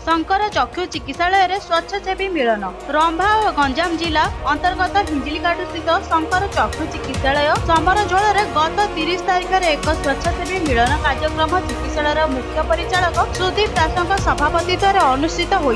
शंकर चक्षु चिकित्सालय स्वच्छसेवी मिलन रंभा और गंजाम जिला अंतर्गत हिंजिलीकाटू स्थित शंकर चक्षु चिकित्सालय समरझोल गत 30 तारिख में एक स्वच्छसेवी मिलन कार्यक्रम चिकित्सालय मुख्य परिचालक सुदीप दास सभापतित्व में अनुष्ठित हो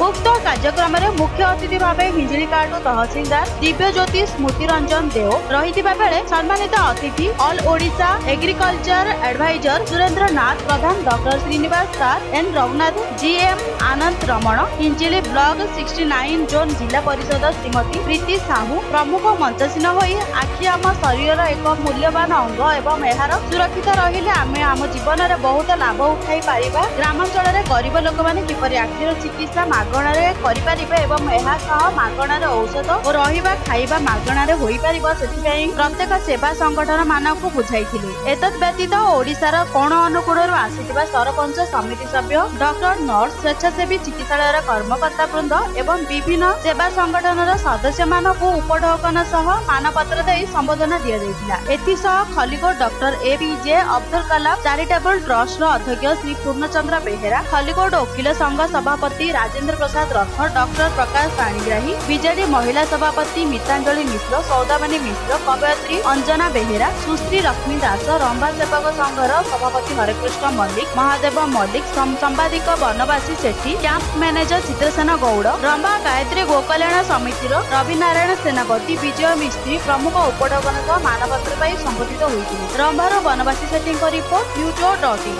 उक्त कार्यक्रम में मुख्य अतिथि भाव हिंजिलीकाटू तहसीलदार दिव्यज्योति स्मृतिरंजन देव रही बेले सम्मानित अतिथि all Odisha agriculture adviser Surendra Nath Pradhan doctor Srinivas sir N Raghunath GM Anand Raman Hinjili block 69 zone जिला परिषद श्रीमती प्रीति साहू प्रमुख मंचसीन होई आखि आम शरीर एक मूल्यवान अंग एवं यार सुरक्षित रहिले आमे आम जीवन में बहुत लाभ उठाई पारिबा ग्रामांचल में गरीब लोक मैंने किपरि आखिर चिकित्सा मागणारे करिपारिबे एवं एहा सह मागणारे औषध और रहिबा खाइबा मागणारे होई पारिबो सेथिपई प्रत्येक सेवा संगठन मानकु बुझाइथिले। एतत् व्यतीत ओडिशार कोण अनुकूलରୁ आसिथिबा सरपंच समिति सभ्य डॉक्टर नर्स स्वेच्छासेवी चिकित्सालय कर्मकर्ता वृंद एवं विभिन्न सेवा संगठन सदस्य मानकु उपढौकन सह मानपत्र दे संबोधन दिया जाइथिला। एथिसह Khallikote doctor APJ Abdul Kalam charitable trust अध्यक्ष श्री पूर्णचंद्र बेहेरा खलिकोट वकील संघ सभापति राजेंद्र प्रसाद रथ डॉक्टर प्रकाश पाणिग्राही बीजेडी महिला सभापति मितांजलि मिश्र सौदामणि मिश्र कवयत्री अंजना बेहेरा सुश्री लक्ष्मी दास रंभा सेवक संघर सभापति हरेकृष्ण मल्लिक महादेव मल्लिक संवादिक बनवासी सेठी कैंप मैनेजर चित्रसेन गौड़ रंभा गायत्री गोकल्याण समितिर रविनारायण सेनापति विजय मिस्त्री प्रमुख उपढौकन मानपत्र पाई संबोधित होइथिले। रंभार बनवासी सेठी रिपोर्ट न्यूज.in।